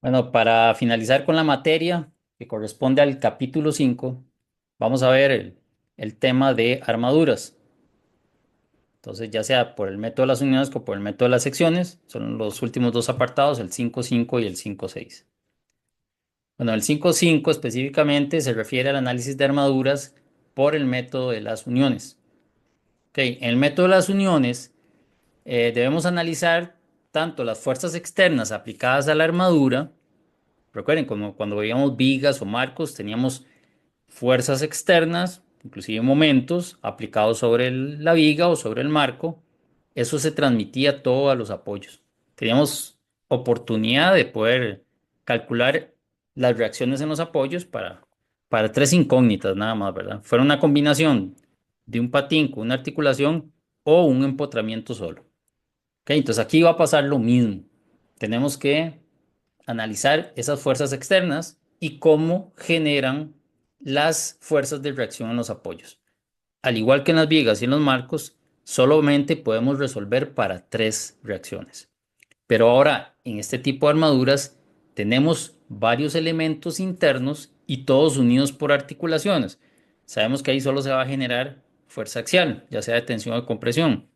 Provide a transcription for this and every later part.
Bueno, para finalizar con la materia que corresponde al capítulo 5, vamos a ver el tema de armaduras. Entonces, ya sea por el método de las unidades o por el método de las secciones, son los últimos dos apartados, el 5.5 y el 5.6. Bueno, el 5.5 específicamente se refiere al análisis de armaduras por el método de las uniones. Ok, en el método de las uniones debemos analizar tanto las fuerzas externas aplicadas a la armadura. Recuerden, como cuando veíamos vigas o marcos, teníamos fuerzas externas, inclusive momentos aplicados sobre la viga o sobre el marco. Eso se transmitía todo a los apoyos. Teníamos oportunidad de poder calcular las reacciones en los apoyos para tres incógnitas nada más, ¿verdad? Fuera una combinación de un patín con una articulación o un empotramiento solo. Ok, entonces aquí va a pasar lo mismo. Tenemos que analizar esas fuerzas externas y cómo generan las fuerzas de reacción en los apoyos. Al igual que en las vigas y en los marcos, solamente podemos resolver para tres reacciones. Pero ahora, en este tipo de armaduras, tenemos varios elementos internos y todos unidos por articulaciones. Sabemos que ahí solo se va a generar fuerza axial, ya sea de tensión o de compresión.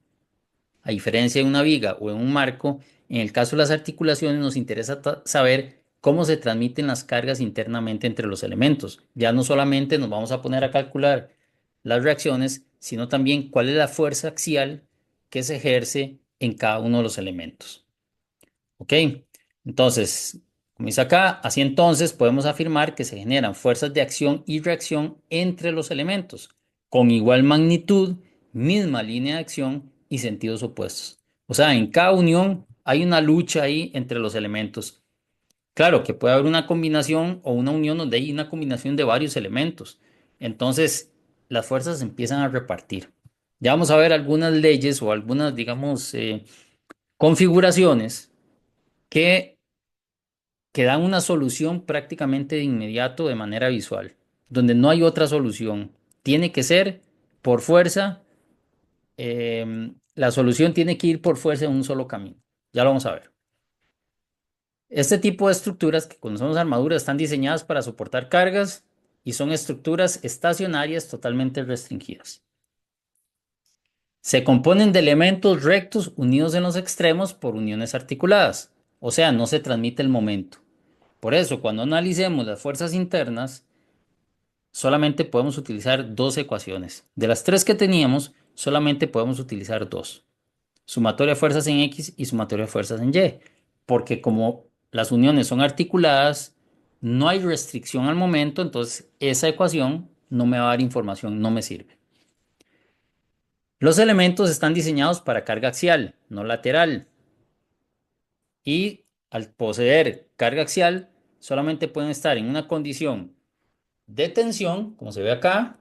A diferencia de una viga o en un marco, en el caso de las articulaciones nos interesa saber cómo se transmiten las cargas internamente entre los elementos. Ya no solamente nos vamos a poner a calcular las reacciones, sino también cuál es la fuerza axial que se ejerce en cada uno de los elementos. ¿Ok? Entonces, como dice acá, así entonces podemos afirmar que se generan fuerzas de acción y reacción entre los elementos, con igual magnitud, misma línea de acción y sentidos opuestos. O sea, en cada unión hay una lucha ahí entre los elementos. Claro que puede haber una combinación o una unión donde hay una combinación de varios elementos. Entonces, las fuerzas se empiezan a repartir. Ya vamos a ver algunas leyes o algunas, digamos, configuraciones que dan una solución prácticamente de inmediato de manera visual, donde no hay otra solución. Tiene que ser por fuerza, la solución tiene que ir por fuerza en un solo camino. Ya lo vamos a ver. Este tipo de estructuras que conocemos armaduras están diseñadas para soportar cargas y son estructuras estacionarias totalmente restringidas. Se componen de elementos rectos unidos en los extremos por uniones articuladas, o sea, no se transmite el momento. Por eso, cuando analicemos las fuerzas internas, solamente podemos utilizar dos ecuaciones. De las tres que teníamos, solamente podemos utilizar dos. Sumatoria de fuerzas en X y sumatoria de fuerzas en Y. Porque como las uniones son articuladas, no hay restricción al momento, entonces esa ecuación no me va a dar información, no me sirve. Los elementos están diseñados para carga axial, no lateral. Y al poseer carga axial, solamente pueden estar en una condición de tensión, como se ve acá,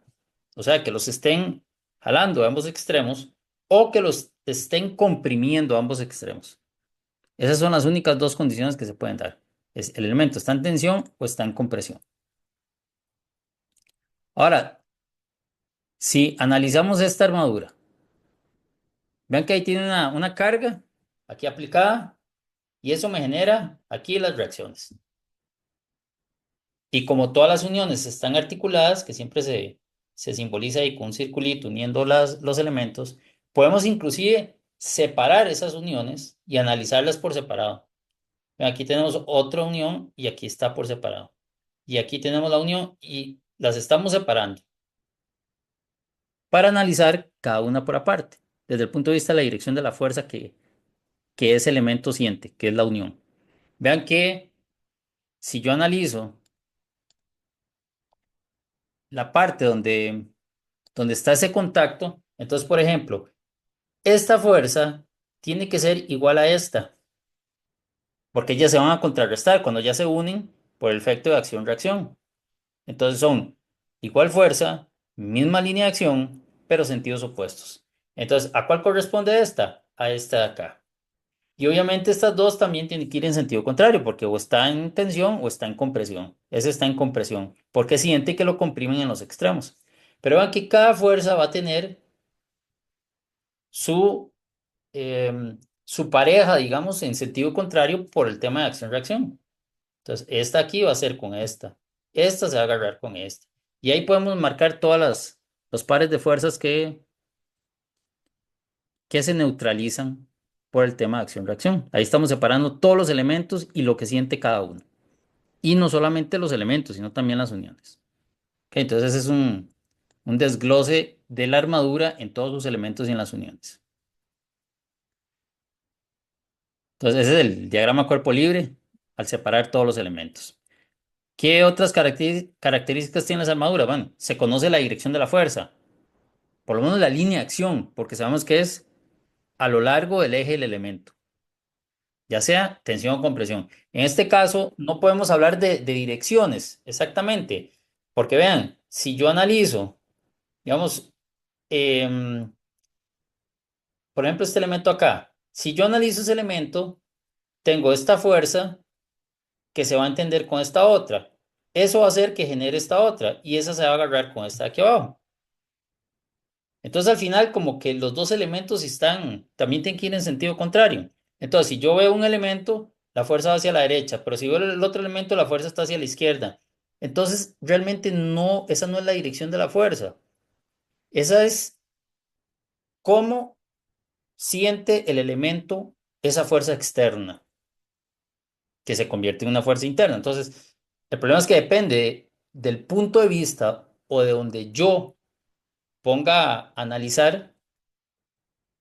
o sea, que los estén jalando a ambos extremos o que los estén comprimiendo a ambos extremos. Esas son las únicas dos condiciones que se pueden dar. Es el elemento está en tensión o está en compresión. Ahora, si analizamos esta armadura, vean que ahí tiene una carga aquí aplicada y eso me genera aquí las reacciones. Y como todas las uniones están articuladas, que siempre se simboliza ahí con un circulito uniendo los elementos, podemos inclusive separar esas uniones y analizarlas por separado. Aquí tenemos otra unión y aquí está por separado. Y aquí tenemos la unión y las estamos separando para analizar cada una por aparte, desde el punto de vista de la dirección de la fuerza que ese elemento siente, que es la unión. Vean que si yo analizo la parte donde está ese contacto, entonces, por ejemplo, esta fuerza tiene que ser igual a esta, porque ellas se van a contrarrestar cuando ya se unen por el efecto de acción-reacción. Entonces son igual fuerza, misma línea de acción, pero sentidos opuestos. Entonces, ¿a cuál corresponde esta? A esta de acá. Y obviamente estas dos también tienen que ir en sentido contrario, porque o está en tensión o está en compresión. Ese está en compresión, porque siente que lo comprimen en los extremos. Pero vean que cada fuerza va a tener su su pareja, digamos, en sentido contrario por el tema de acción-reacción. Entonces, esta aquí va a ser con esta se va a agarrar con esta. Y ahí podemos marcar todas los pares de fuerzas que se neutralizan por el tema de acción-reacción. Ahí estamos separando todos los elementos y lo que siente cada uno. Y no solamente los elementos, sino también las uniones. Ok, entonces ese es un desglose de la armadura en todos sus elementos y en las uniones. Entonces ese es el diagrama cuerpo libre al separar todos los elementos. ¿Qué otras características tienen las armaduras? Bueno, se conoce la dirección de la fuerza, por lo menos la línea de acción, porque sabemos que es a lo largo del eje del elemento, ya sea tensión o compresión. En este caso, no podemos hablar de direcciones exactamente, porque vean, si yo analizo, digamos, em, por ejemplo, este elemento acá, si yo analizo ese elemento, tengo esta fuerza que se va a entender con esta otra. Eso va a hacer que genere esta otra y esa se va a agarrar con esta de aquí abajo. Entonces al final como que los dos elementos están, también tienen que ir en sentido contrario. Entonces si yo veo un elemento, la fuerza va hacia la derecha, pero si veo el otro elemento, la fuerza está hacia la izquierda. Entonces realmente no, esa no es la dirección de la fuerza. Esa es cómo siente el elemento esa fuerza externa, que se convierte en una fuerza interna. Entonces, el problema es que depende del punto de vista o de donde yo ponga a analizar,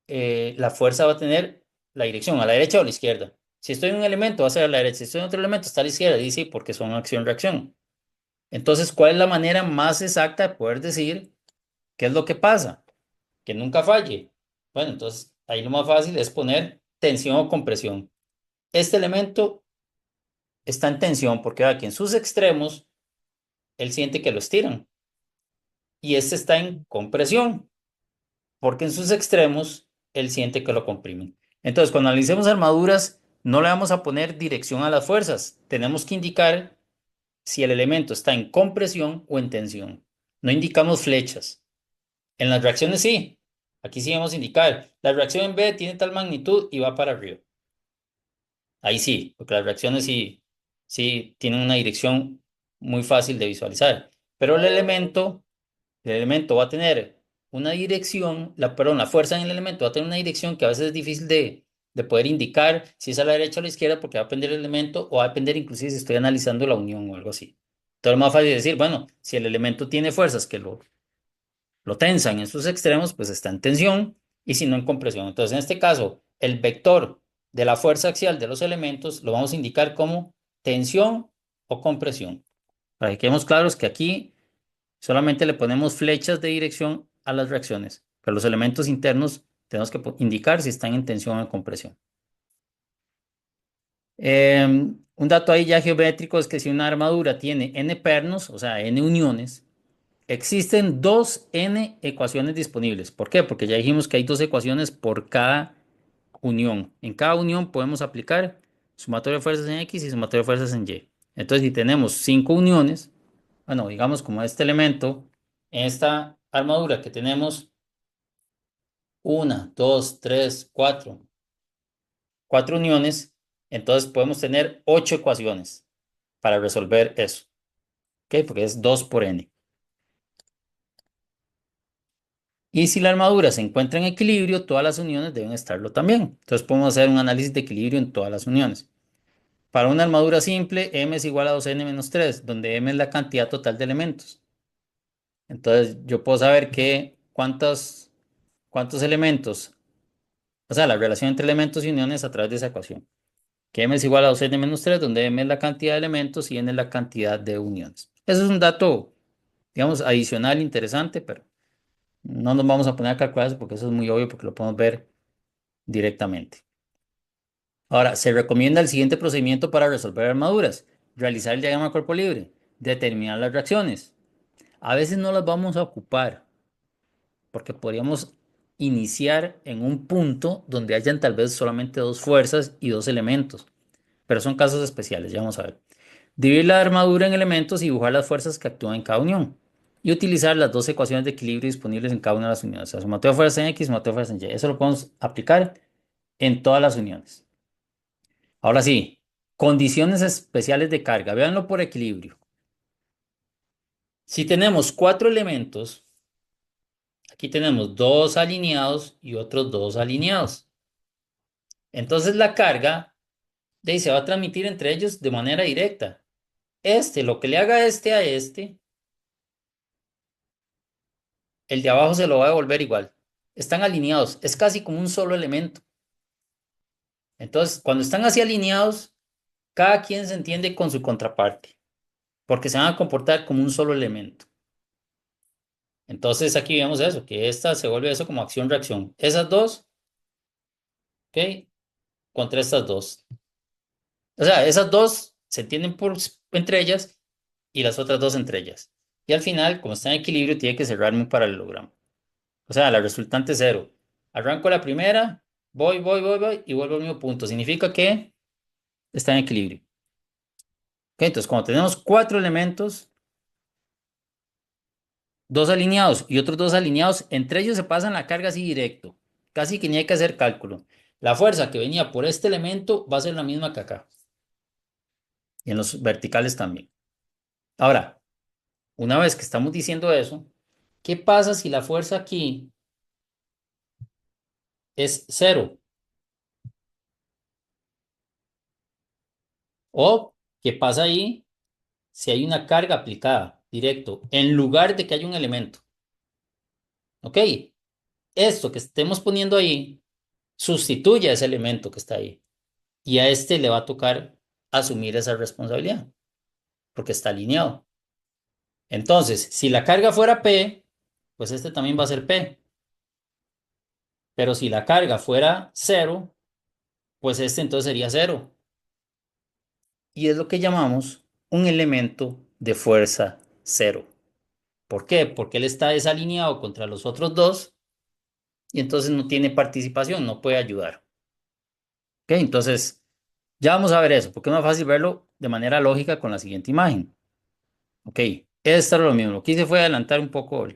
la fuerza va a tener la dirección, a la derecha o a la izquierda. Si estoy en un elemento, va a ser a la derecha. Si estoy en otro elemento, está a la izquierda. Y sí, porque son acción-reacción. Entonces, ¿cuál es la manera más exacta de poder decir qué es lo que pasa? Que nunca falle. Bueno, entonces ahí lo más fácil es poner tensión o compresión. Este elemento está en tensión porque aquí en sus extremos él siente que lo estiran. Y este está en compresión porque en sus extremos él siente que lo comprimen. Entonces, cuando analicemos armaduras, no le vamos a poner dirección a las fuerzas. Tenemos que indicar si el elemento está en compresión o en tensión. No indicamos flechas. En las reacciones sí. Aquí sí vamos a indicar. La reacción en B tiene tal magnitud y va para arriba. Ahí sí, porque las reacciones sí, sí tienen una dirección muy fácil de visualizar. Pero el elemento va a tener una dirección, perdón, la fuerza en el elemento va a tener una dirección que a veces es difícil de poder indicar si es a la derecha o a la izquierda porque va a depender del elemento o va a depender inclusive si estoy analizando la unión o algo así. Entonces es más fácil decir, bueno, si el elemento tiene fuerzas que lo tensan en sus extremos, pues está en tensión y si no en compresión. Entonces en este caso, el vector de la fuerza axial de los elementos lo vamos a indicar como tensión o compresión. Para que quedemos claros que aquí solamente le ponemos flechas de dirección a las reacciones, pero los elementos internos tenemos que indicar si están en tensión o en compresión. Un dato ahí ya geométrico es que si una armadura tiene n pernos, o sea, n uniones, existen dos n ecuaciones disponibles. ¿Por qué? Porque ya dijimos que hay dos ecuaciones por cada unión. En cada unión podemos aplicar sumatoria de fuerzas en X y sumatoria de fuerzas en Y. Entonces, si tenemos cinco uniones, bueno, digamos como este elemento, en esta armadura que tenemos una, dos, tres, cuatro uniones, entonces podemos tener ocho ecuaciones para resolver eso. ¿Ok? Porque es 2 por n. Y si la armadura se encuentra en equilibrio, todas las uniones deben estarlo también. Entonces podemos hacer un análisis de equilibrio en todas las uniones. Para una armadura simple, m es igual a 2n menos 3, donde m es la cantidad total de elementos. Entonces yo puedo saber que cuántos elementos, o sea, la relación entre elementos y uniones a través de esa ecuación. Que m es igual a 2n menos 3, donde m es la cantidad de elementos y n es la cantidad de uniones. Eso es un dato, digamos, adicional, interesante, pero no nos vamos a poner a calcular eso porque eso es muy obvio porque lo podemos ver directamente. Ahora, se recomienda el siguiente procedimiento para resolver armaduras: realizar el diagrama cuerpo libre, determinar las reacciones. A veces no las vamos a ocupar porque podríamos iniciar en un punto donde hayan tal vez solamente dos fuerzas y dos elementos, pero son casos especiales, ya vamos a ver. Dividir la armadura en elementos y dibujar las fuerzas que actúan en cada unión. Y utilizar las dos ecuaciones de equilibrio disponibles en cada una de las uniones. O sea, sumatoria de fuerzas en X, sumatoria de fuerzas en Y. Eso lo podemos aplicar en todas las uniones. Ahora sí, Condiciones especiales de carga. Véanlo por equilibrio. Si tenemos cuatro elementos, aquí tenemos dos alineados y otros dos alineados. Entonces la carga se va a transmitir entre ellos de manera directa. Lo que le haga este a este, el de abajo se lo va a devolver igual. Están alineados, es casi como un solo elemento. Entonces, cuando están así alineados, cada quien se entiende con su contraparte, porque se van a comportar como un solo elemento. Entonces, aquí vemos eso, que esta se vuelve eso como acción-reacción. Esas dos, ¿ok? Contra estas dos. O sea, esas dos se entienden entre ellas y las otras dos entre ellas. Y al final, como está en equilibrio, tiene que cerrarme un paralelogramo. O sea, la resultante es cero. Arranco la primera, voy y vuelvo al mismo punto. Significa que está en equilibrio. Ok, entonces, cuando tenemos cuatro elementos, dos alineados y otros dos alineados, entre ellos se pasan la carga así directo. Casi que ni hay que hacer cálculo. La fuerza que venía por este elemento va a ser la misma que acá. Y en los verticales también. Ahora, una vez que estamos diciendo eso, ¿qué pasa si la fuerza aquí es cero? ¿O qué pasa ahí si hay una carga aplicada directo en lugar de que haya un elemento? ¿Ok? Esto que estemos poniendo ahí sustituye a ese elemento que está ahí. Y a este le va a tocar asumir esa responsabilidad porque está alineado. Entonces, si la carga fuera P, pues este también va a ser P. Pero si la carga fuera cero, pues este entonces sería cero. Y es lo que llamamos un elemento de fuerza cero. ¿Por qué? Porque él está desalineado contra los otros dos y entonces no tiene participación, no puede ayudar. ¿Ok? Entonces, ya vamos a ver eso, porque es más fácil verlo de manera lógica con la siguiente imagen. Ok, esto era lo mismo. Lo que hice fue adelantar un poco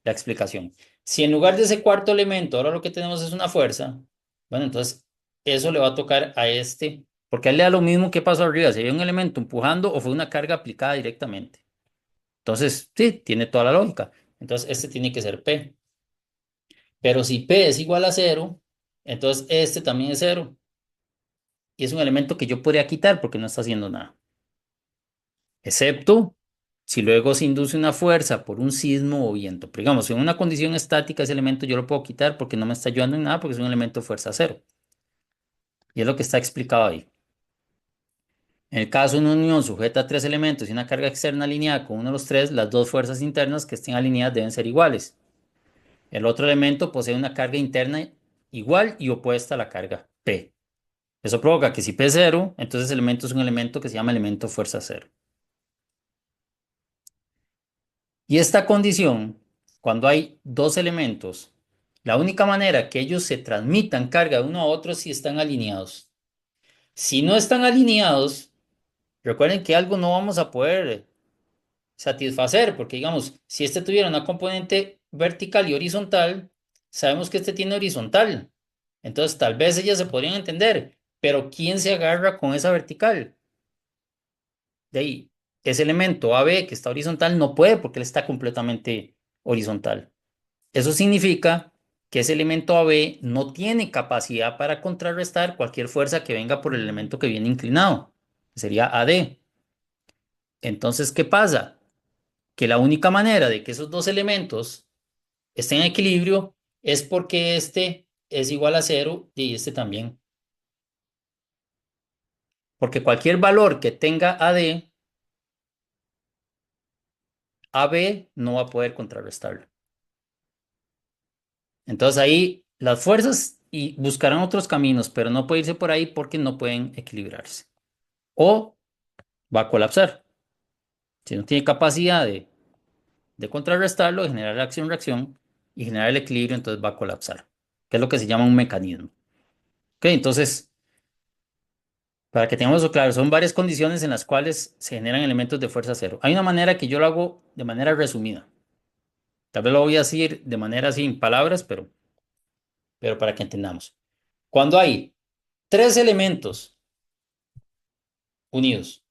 la explicación. Si en lugar de ese cuarto elemento ahora lo que tenemos es una fuerza, bueno, entonces eso le va a tocar a este, porque a él le da lo mismo que pasó arriba, si hay un elemento empujando o fue una carga aplicada directamente. Entonces, sí, tiene toda la lógica. Entonces, este tiene que ser P. Pero si P es igual a cero, entonces este también es cero. Y es un elemento que yo podría quitar porque no está haciendo nada. Excepto si luego se induce una fuerza por un sismo o viento. Pero digamos, en una condición estática ese elemento yo lo puedo quitar porque no me está ayudando en nada porque es un elemento de fuerza cero. Y es lo que está explicado ahí. En el caso de una unión sujeta a tres elementos y una carga externa alineada con uno de los tres, las dos fuerzas internas que estén alineadas deben ser iguales. El otro elemento posee una carga interna igual y opuesta a la carga P. Eso provoca que si P es cero, entonces el elemento es un elemento que se llama elemento fuerza cero. Y esta condición, cuando hay dos elementos, la única manera que ellos se transmitan carga de uno a otro es si están alineados. Si no están alineados, recuerden que algo no vamos a poder satisfacer, porque digamos, si este tuviera una componente vertical y horizontal, sabemos que este tiene horizontal. Entonces, tal vez ellas se podrían entender, pero ¿quién se agarra con esa vertical? De ahí, ese elemento AB que está horizontal no puede porque él está completamente horizontal. Eso significa que ese elemento AB no tiene capacidad para contrarrestar cualquier fuerza que venga por el elemento que viene inclinado. Sería AD. Entonces, ¿qué pasa? Que la única manera de que esos dos elementos estén en equilibrio es porque este es igual a cero y este también. Porque cualquier valor que tenga AD, AB no va a poder contrarrestarlo. Entonces ahí las fuerzas y buscarán otros caminos, pero no puede irse por ahí porque no pueden equilibrarse. O va a colapsar. Si no tiene capacidad de contrarrestarlo, de generar acción-reacción y generar el equilibrio, entonces va a colapsar, que es lo que se llama un mecanismo. Ok, entonces, para que tengamos eso claro, son varias condiciones en las cuales se generan elementos de fuerza cero. Hay una manera que yo lo hago de manera resumida. Tal vez lo voy a decir de manera sin palabras, pero para que entendamos. Cuando hay tres elementos unidos.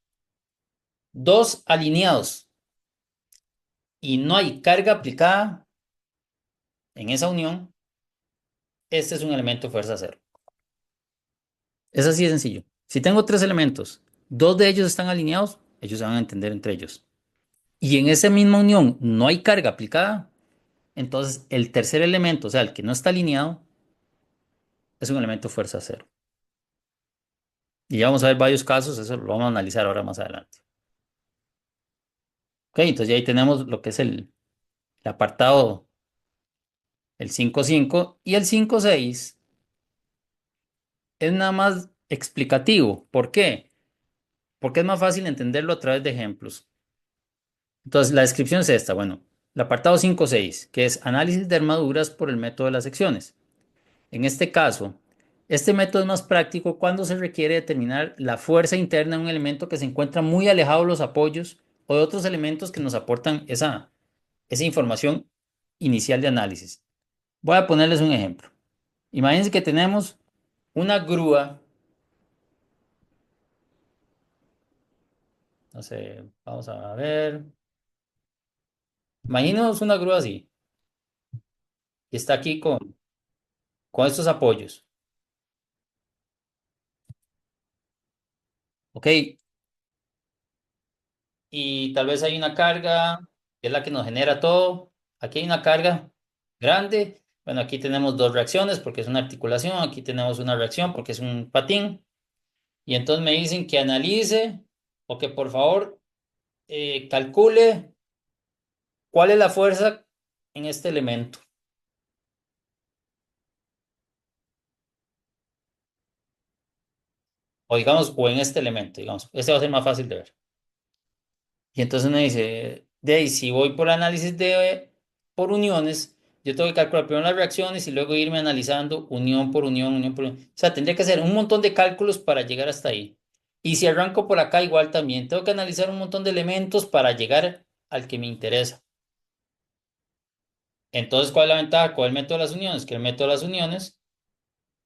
Dos alineados y no hay carga aplicada en esa unión, este es un elemento de fuerza cero. Es así de sencillo. Si tengo tres elementos, dos de ellos están alineados, ellos se van a entender entre ellos. Y en esa misma unión no hay carga aplicada, entonces el tercer elemento, o sea, el que no está alineado, es un elemento de fuerza cero. Y ya vamos a ver varios casos, eso lo vamos a analizar ahora más adelante. Ok, entonces ya ahí tenemos lo que es el apartado, el 5.5 y el 5.6 es nada más explicativo. ¿Por qué? Porque es más fácil entenderlo a través de ejemplos. Entonces, la descripción es esta. Bueno, el apartado 5.6, que es análisis de armaduras por el método de las secciones. En este caso, este método es más práctico cuando se requiere determinar la fuerza interna de un elemento que se encuentra muy alejado de los apoyos o de otros elementos que nos aportan esa información inicial de análisis. Voy a ponerles un ejemplo. Imagínense que tenemos una grúa, no sé, vamos a ver. Imagínense una grúa así, y está aquí con estos apoyos. ¿Ok? Y tal vez hay una carga, que es la que nos genera todo. Aquí hay una carga grande. Bueno, aquí tenemos dos reacciones porque es una articulación, aquí tenemos una reacción porque es un patín. Y entonces me dicen que analice o que por favor calcule cuál es la fuerza en este elemento. O digamos, o en este elemento, digamos. Este va a ser más fácil de ver. Y entonces me dice, de ahí, si voy por análisis por uniones, yo tengo que calcular primero las reacciones y luego irme analizando unión por unión, unión por unión. O sea, tendría que hacer un montón de cálculos para llegar hasta ahí. Y si arranco por acá, igual también. Tengo que analizar un montón de elementos para llegar al que me interesa. Entonces, ¿cuál es la ventaja con el método de las uniones? Que el método de las uniones,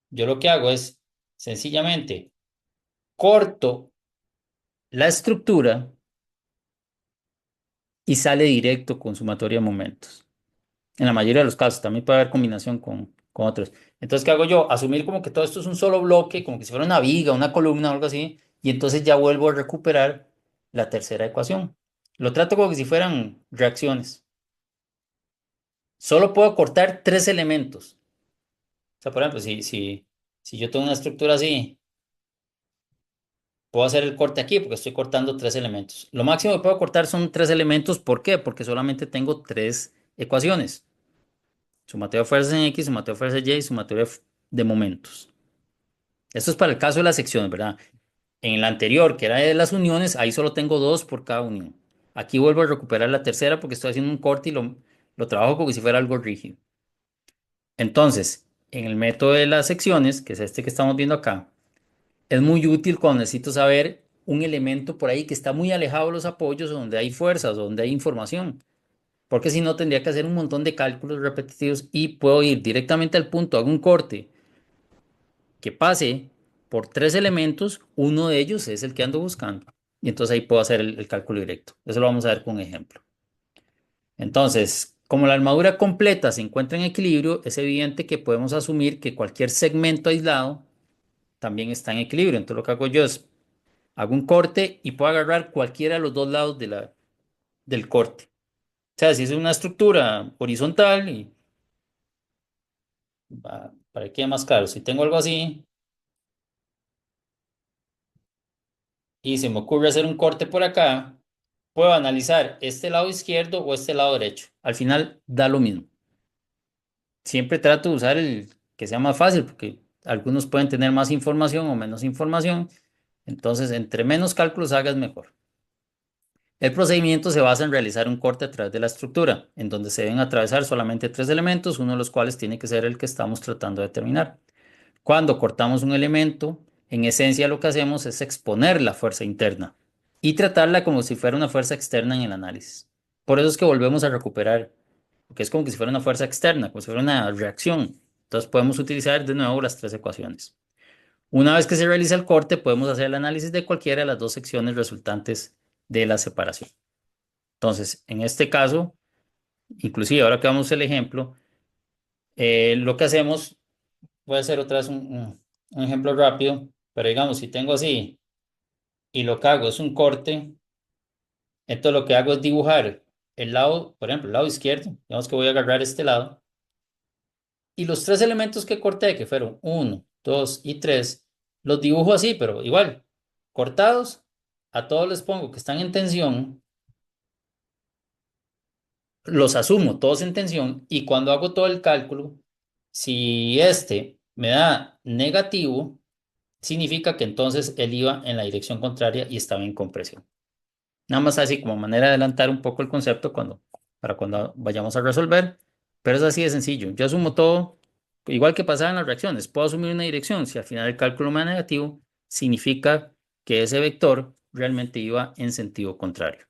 yo lo que hago es sencillamente corto la estructura y sale directo con sumatoria de momentos. En la mayoría de los casos, también puede haber combinación con otros. Entonces, ¿qué hago yo? Asumir como que todo esto es un solo bloque, como que si fuera una viga, una columna o algo así, y entonces ya vuelvo a recuperar la tercera ecuación. Lo trato como que si fueran reacciones. Solo puedo cortar tres elementos. O sea, por ejemplo, si yo tengo una estructura así, puedo hacer el corte aquí porque estoy cortando tres elementos. Lo máximo que puedo cortar son tres elementos. ¿Por qué? Porque solamente tengo tres ecuaciones. Sumatoria de fuerzas en X, sumatoria de fuerzas en Y y sumatoria de momentos. Esto es para el caso de las secciones, ¿verdad? En el anterior, que era de las uniones, ahí solo tengo dos por cada unión. Aquí vuelvo a recuperar la tercera porque estoy haciendo un corte y lo trabajo como si fuera algo rígido. Entonces, en el método de las secciones, que es este que estamos viendo acá, es muy útil cuando necesito saber un elemento por ahí que está muy alejado de los apoyos, donde hay fuerzas, donde hay información. Porque si no, tendría que hacer un montón de cálculos repetitivos y puedo ir directamente al punto, hago un corte que pase por tres elementos, uno de ellos es el que ando buscando. Y entonces ahí puedo hacer el cálculo directo. Eso lo vamos a ver con un ejemplo. Entonces, como la armadura completa se encuentra en equilibrio, es evidente que podemos asumir que cualquier segmento aislado también está en equilibrio. Entonces lo que hago yo es, hago un corte y puedo agarrar cualquiera de los dos lados del corte. O sea, si es una estructura horizontal, y para que quede más claro, si tengo algo así, y se me ocurre hacer un corte por acá, puedo analizar este lado izquierdo o este lado derecho. Al final da lo mismo. Siempre trato de usar el que sea más fácil porque algunos pueden tener más información o menos información. Entonces, entre menos cálculos hagas, mejor. El procedimiento se basa en realizar un corte a través de la estructura, en donde se deben atravesar solamente tres elementos, uno de los cuales tiene que ser el que estamos tratando de determinar. Cuando cortamos un elemento, en esencia lo que hacemos es exponer la fuerza interna y tratarla como si fuera una fuerza externa en el análisis. Por eso es que volvemos a recuperar, porque es como que si fuera una fuerza externa, como si fuera una reacción. Entonces podemos utilizar de nuevo las tres ecuaciones. Una vez que se realiza el corte, podemos hacer el análisis de cualquiera de las dos secciones resultantes de la separación. Entonces, en este caso, inclusive ahora que vamos al ejemplo, lo que hacemos, voy a hacer otra vez un ejemplo rápido, pero digamos, si tengo así y lo que hago es un corte, entonces lo que hago es dibujar el lado, por ejemplo, el lado izquierdo, digamos que voy a agarrar este lado, y los tres elementos que corté, que fueron uno, 2 y 3, los dibujo así, pero igual, cortados, a todos les pongo que están en tensión, los asumo todos en tensión, y cuando hago todo el cálculo, si este me da negativo, significa que entonces él iba en la dirección contraria y estaba en compresión. Nada más así como manera de adelantar un poco el concepto para cuando vayamos a resolver, pero es así de sencillo. Yo asumo todo, igual que pasaba en las reacciones, puedo asumir una dirección. Si al final el cálculo me da negativo, significa que ese vector realmente iba en sentido contrario.